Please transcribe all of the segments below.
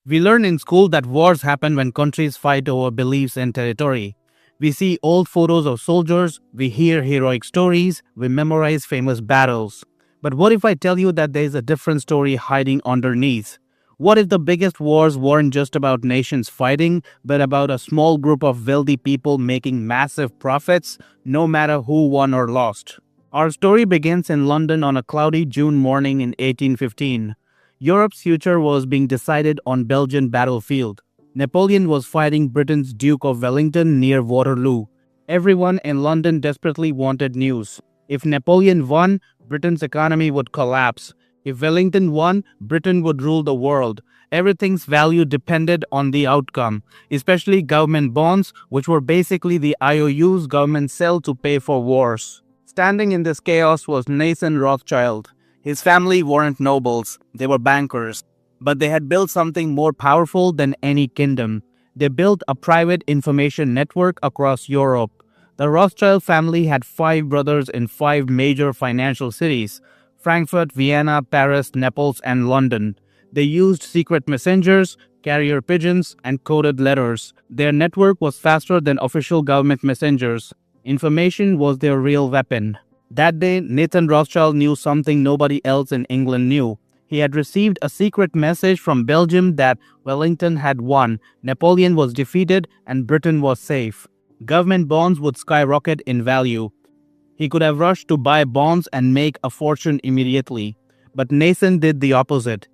We learn in school that wars happen when countries fight over beliefs and territory. We see old photos of soldiers, we hear heroic stories, we memorize famous battles. But what if I tell you that there is a different story hiding underneath? What if the biggest wars weren't just about nations fighting, but about a small group of wealthy people making massive profits, no matter who won or lost? Our story begins in London on a cloudy June morning in 1815. Europe's future was being decided on Belgian battlefield. Napoleon was fighting Britain's Duke of Wellington near Waterloo. Everyone in London desperately wanted news. If Napoleon won, Britain's economy would collapse. If Wellington won, Britain would rule the world. Everything's value depended on the outcome, especially government bonds, which were basically the IOUs governments sell to pay for wars. Standing in this chaos was Nathan Rothschild. His family weren't nobles, they were bankers. But they had built something more powerful than any kingdom. They built a private information network across Europe. The Rothschild family had 5 brothers in 5 major financial cities: Frankfurt, Vienna, Paris, Naples, and London. They used secret messengers, carrier pigeons, and coded letters. Their network was faster than official government messengers. Information was their real weapon. That day, Nathan Rothschild knew something nobody else in England knew. He had received a secret message from Belgium that Wellington had won, Napoleon was defeated, and Britain was safe. Government bonds would skyrocket in value. He could have rushed to buy bonds and make a fortune immediately. But Nathan did the opposite.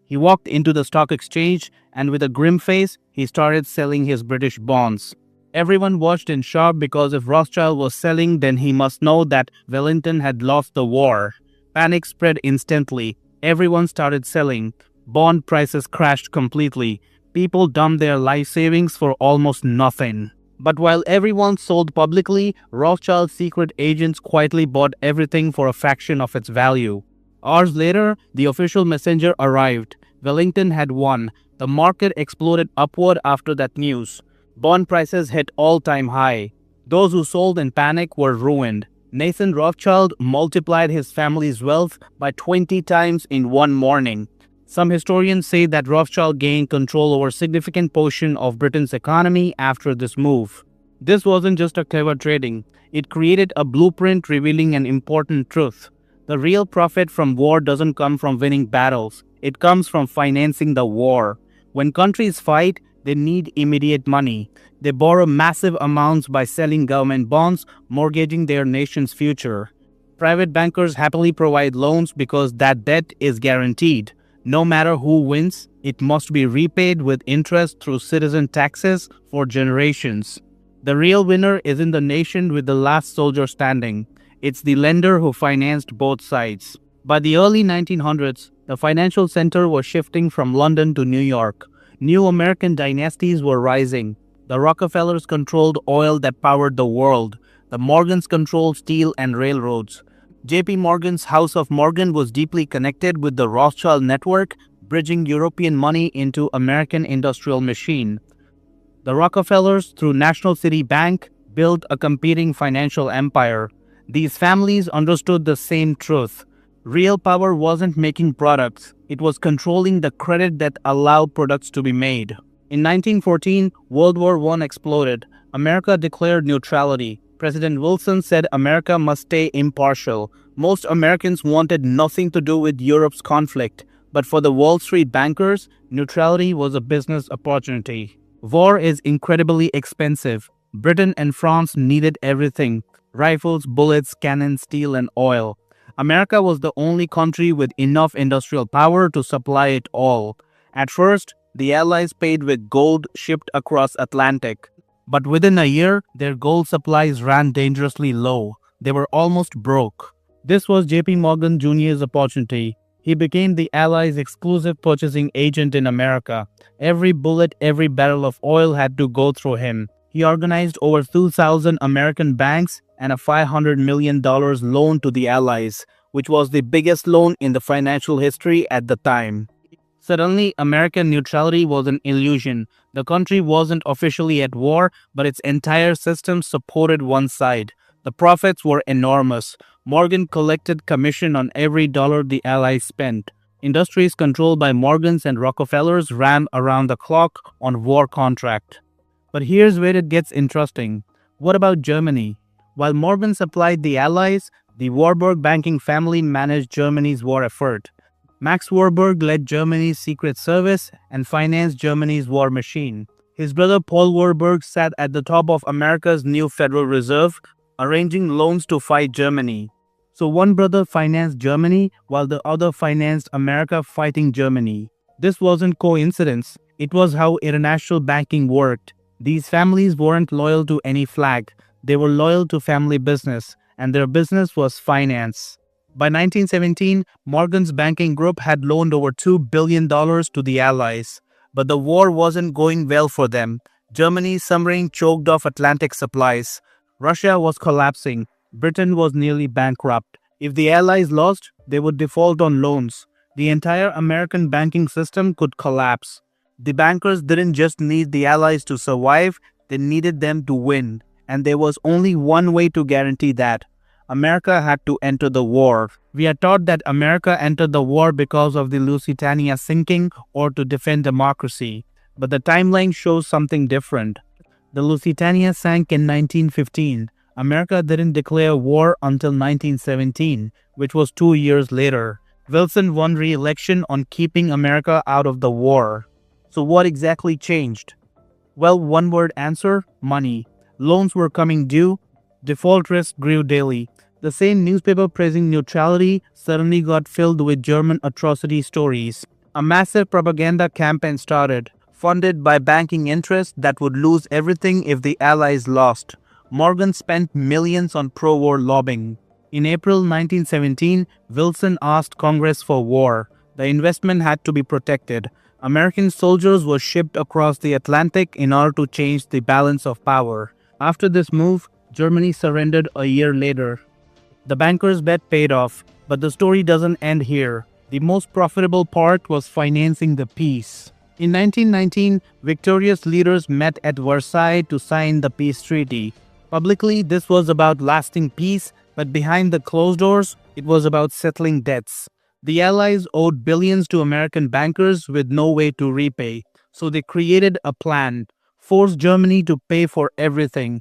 He walked into the stock exchange and with a grim face, he started selling his British bonds. Everyone watched in shock because if Rothschild was selling, then he must know that Wellington had lost the war. Panic spread instantly. Everyone started selling. Bond prices crashed completely. People dumped their life savings for almost nothing. But while everyone sold publicly, Rothschild's secret agents quietly bought everything for a fraction of its value. Hours later, the official messenger arrived. Wellington had won. The market exploded upward after that news. Bond prices hit all-time high. Those who sold in panic were ruined. Nathan Rothschild multiplied his family's wealth by 20 times in one morning. Some historians say that Rothschild gained control over a significant portion of Britain's economy after this move. This wasn't just a clever trading. It created a blueprint revealing an important truth. The real profit from war doesn't come from winning battles. It comes from financing the war. When countries fight, they need immediate money. They borrow massive amounts by selling government bonds, mortgaging their nation's future. Private bankers happily provide loans because that debt is guaranteed. No matter who wins, it must be repaid with interest through citizen taxes for generations. The real winner isn't the nation with the last soldier standing. It's the lender who financed both sides. By the early 1900s, the financial center was shifting from London to New York. New American dynasties were rising. The Rockefellers controlled oil that powered the world. The Morgans controlled steel and railroads. J.P. Morgan's House of Morgan was deeply connected with the Rothschild network, bridging European money into American industrial machine. The Rockefellers, through National City Bank, built a competing financial empire. These families understood the same truth. Real power wasn't making products, it was controlling the credit that allowed products to be made. In 1914, World War I exploded. America declared neutrality. President Wilson said America must stay impartial. Most Americans wanted nothing to do with Europe's conflict, but for the Wall Street bankers, neutrality was a business opportunity. War is incredibly expensive. Britain and France needed everything: rifles, bullets, cannons, steel, and oil. America was the only country with enough industrial power to supply it all. At first, the Allies paid with gold shipped across Atlantic. But within a year, their gold supplies ran dangerously low. They were almost broke. This was J.P. Morgan Jr.'s opportunity. He became the Allies' exclusive purchasing agent in America. Every bullet, every barrel of oil had to go through him. He organized over 2,000 American banks and a $500 million loan to the Allies, which was the biggest loan in the financial history at the time. Suddenly, American neutrality was an illusion. The country wasn't officially at war, but its entire system supported one side. The profits were enormous. Morgan collected commission on every dollar the Allies spent. Industries controlled by Morgans and Rockefellers ran around the clock on war contract. But here's where it gets interesting. What about Germany? While Morgan supplied the Allies, the Warburg banking family managed Germany's war effort. Max Warburg led Germany's secret service and financed Germany's war machine. His brother Paul Warburg sat at the top of America's new Federal Reserve, arranging loans to fight Germany. So one brother financed Germany while the other financed America fighting Germany. This wasn't coincidence. It was how international banking worked. These families weren't loyal to any flag. They were loyal to family business, and their business was finance. By 1917, Morgan's banking group had loaned over $2 billion to the Allies. But the war wasn't going well for them. Germany's submarine choked off Atlantic supplies. Russia was collapsing. Britain was nearly bankrupt. If the Allies lost, they would default on loans. The entire American banking system could collapse. The bankers didn't just need the Allies to survive, they needed them to win. And there was only one way to guarantee that. America had to enter the war. We are taught that America entered the war because of the Lusitania sinking or to defend democracy. But the timeline shows something different. The Lusitania sank in 1915. America didn't declare war until 1917, which was 2 years later. Wilson won re-election on keeping America out of the war. So what exactly changed? Well, one word answer: money. Loans were coming due. Default risk grew daily. The same newspaper praising neutrality suddenly got filled with German atrocity stories. A massive propaganda campaign started, funded by banking interests that would lose everything if the Allies lost. Morgan spent millions on pro-war lobbying. In April 1917, Wilson asked Congress for war. The investment had to be protected. American soldiers were shipped across the Atlantic in order to change the balance of power. After this move, Germany surrendered a year later. The bankers' bet paid off, but the story doesn't end here. The most profitable part was financing the peace. In 1919, victorious leaders met at Versailles to sign the peace treaty. Publicly, this was about lasting peace, but behind the closed doors, it was about settling debts. The Allies owed billions to American bankers with no way to repay, so they created a plan: force Germany to pay for everything.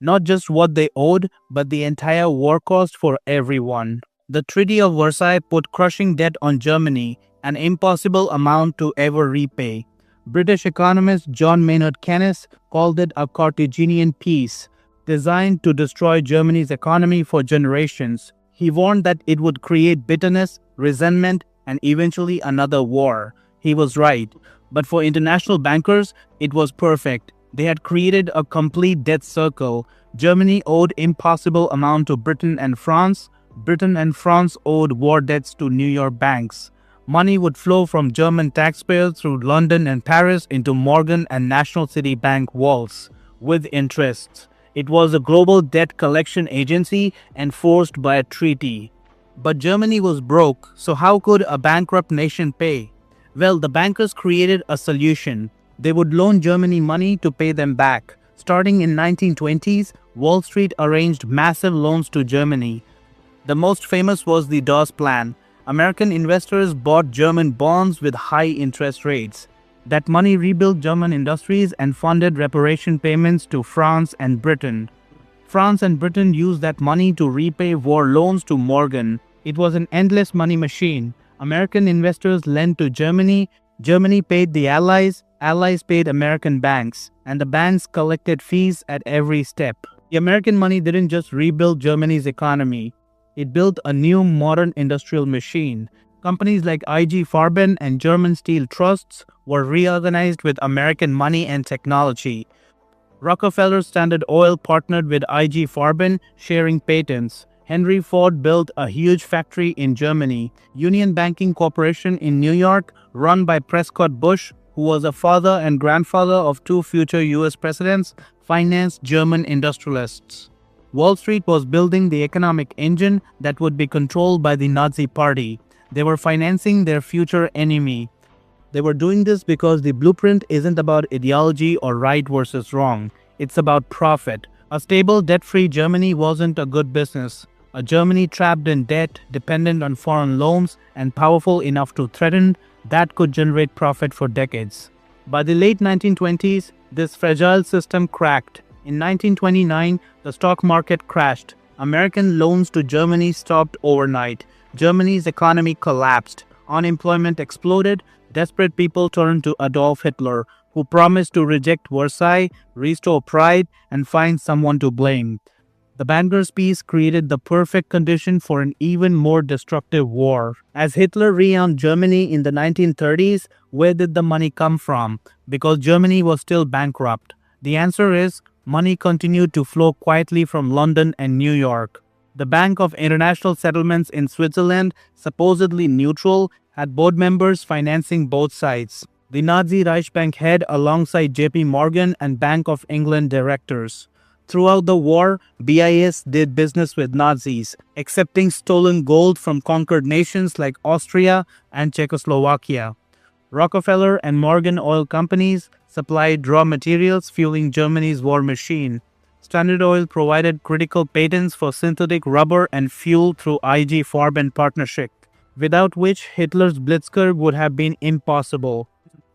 Not just what they owed, but the entire war cost for everyone. The Treaty of Versailles put crushing debt on Germany, an impossible amount to ever repay. British economist John Maynard Keynes called it a Cartesian peace, designed to destroy Germany's economy for generations. He warned that it would create bitterness, resentment, and eventually another war. He was right. But for international bankers, it was perfect. They had created a complete debt circle. Germany owed impossible amount to Britain and France. Britain and France owed war debts to New York banks. Money would flow from German taxpayers through London and Paris into Morgan and National City Bank vaults, with interests. It was a global debt collection agency enforced by a treaty. But Germany was broke, so how could a bankrupt nation pay? Well, the bankers created a solution. They would loan Germany money to pay them back. Starting in 1920s, Wall Street arranged massive loans to Germany. The most famous was the Dawes Plan. American investors bought German bonds with high interest rates. That money rebuilt German industries and funded reparation payments to France and Britain. France and Britain used that money to repay war loans to Morgan. It was an endless money machine. American investors lent to Germany. Germany paid the Allies. Allies paid American banks, and the banks collected fees at every step. The American money didn't just rebuild Germany's economy. It built a new modern industrial machine. Companies like IG Farben and German steel trusts were reorganized with American money and technology. Rockefeller Standard Oil partnered with IG Farben, sharing patents. Henry Ford built a huge factory in Germany. Union Banking Corporation in New York, run by Prescott Bush, who was a father and grandfather of 2 future US presidents, financed German industrialists. Wall Street was building the economic engine that would be controlled by the Nazi Party. They were financing their future enemy. They were doing this because the blueprint isn't about ideology or right versus wrong. It's about profit. A stable, debt-free Germany wasn't a good business. A Germany trapped in debt, dependent on foreign loans, and powerful enough to threaten, that could generate profit for decades. By the late 1920s, this fragile system cracked. In 1929, the stock market crashed. American loans to Germany stopped overnight. Germany's economy collapsed. Unemployment exploded. Desperate people turned to Adolf Hitler, who promised to reject Versailles, restore pride, and find someone to blame. The banker's peace created the perfect condition for an even more destructive war. As Hitler rearmed Germany in the 1930s, where did the money come from? Because Germany was still bankrupt. The answer is, money continued to flow quietly from London and New York. The Bank of International Settlements in Switzerland, supposedly neutral, had board members financing both sides. The Nazi Reichsbank head alongside JP Morgan and Bank of England directors. Throughout the war, BIS did business with Nazis, accepting stolen gold from conquered nations like Austria and Czechoslovakia. Rockefeller and Morgan oil companies supplied raw materials fueling Germany's war machine. Standard Oil provided critical patents for synthetic rubber and fuel through IG Farben partnership, without which Hitler's Blitzkrieg would have been impossible.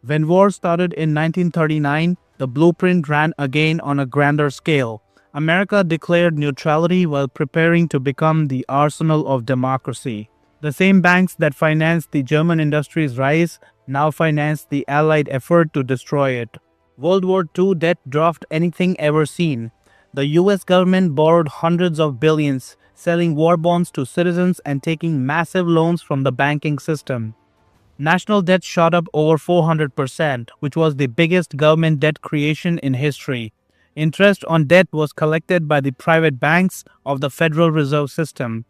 When war started in 1939, the blueprint ran again on a grander scale. America declared neutrality while preparing to become the arsenal of democracy. The same banks that financed the German industry's rise now finance the Allied effort to destroy it. World War II debt dwarfed anything ever seen. The US government borrowed hundreds of billions, selling war bonds to citizens and taking massive loans from the banking system. National debt shot up over 400%, which was the biggest government debt creation in history. Interest on debt was collected by the private banks of the Federal Reserve System.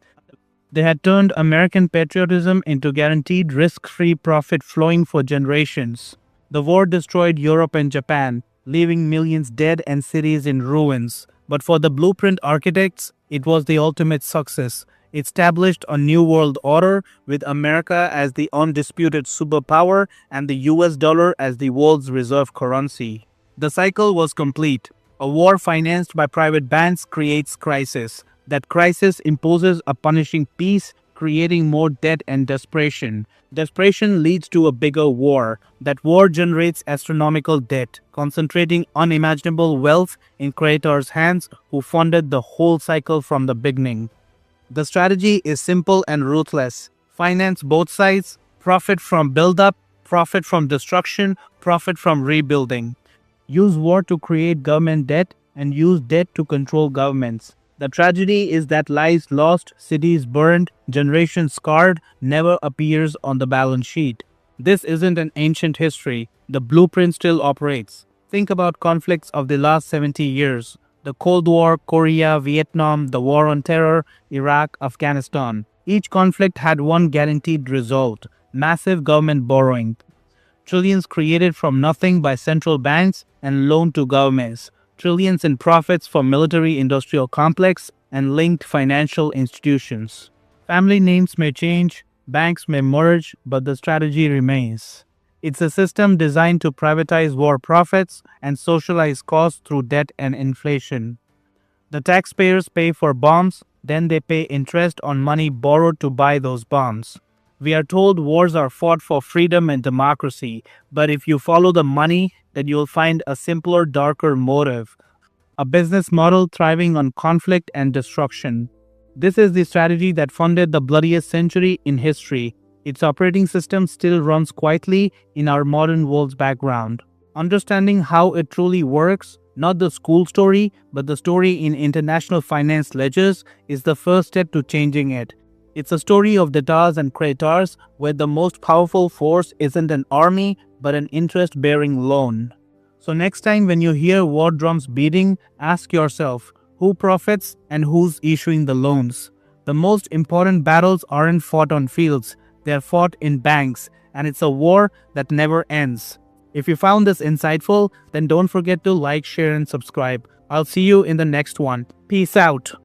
They had turned American patriotism into guaranteed risk-free profit flowing for generations. The war destroyed Europe and Japan, leaving millions dead and cities in ruins. But for the blueprint architects, it was the ultimate success. It established a new world order with America as the undisputed superpower and the US dollar as the world's reserve currency. The cycle was complete. A war financed by private banks creates crisis. That crisis imposes a punishing peace, creating more debt and desperation. Desperation leads to a bigger war. That war generates astronomical debt, concentrating unimaginable wealth in creditors' hands who funded the whole cycle from the beginning. The strategy is simple and ruthless. Finance both sides, profit from buildup, profit from destruction, profit from rebuilding. Use war to create government debt and use debt to control governments. The tragedy is that lives lost, cities burned, generations scarred never appears on the balance sheet. This isn't an ancient history. The blueprint still operates. Think about conflicts of the last 70 years. The Cold War, Korea, Vietnam, the War on Terror, Iraq, Afghanistan. Each conflict had one guaranteed result: massive government borrowing. Trillions created from nothing by central banks and loaned to governments. Trillions in profits for military-industrial complex and linked financial institutions. Family names may change, banks may merge, but the strategy remains. It's a system designed to privatize war profits and socialize costs through debt and inflation. The taxpayers pay for bombs, then they pay interest on money borrowed to buy those bombs. We are told wars are fought for freedom and democracy, but if you follow the money, then you'll find a simpler, darker motive. A business model thriving on conflict and destruction. This is the strategy that funded the bloodiest century in history. Its operating system still runs quietly in our modern world's background. Understanding how it truly works, not the school story, but the story in international finance ledgers, is the first step to changing it. It's a story of debtors and creditors where the most powerful force isn't an army but an interest-bearing loan. So next time when you hear war drums beating, ask yourself, who profits and who's issuing the loans? The most important battles aren't fought on fields, they're fought in banks, and it's a war that never ends. If you found this insightful, then don't forget to like, share, and subscribe. I'll see you in the next one. Peace out.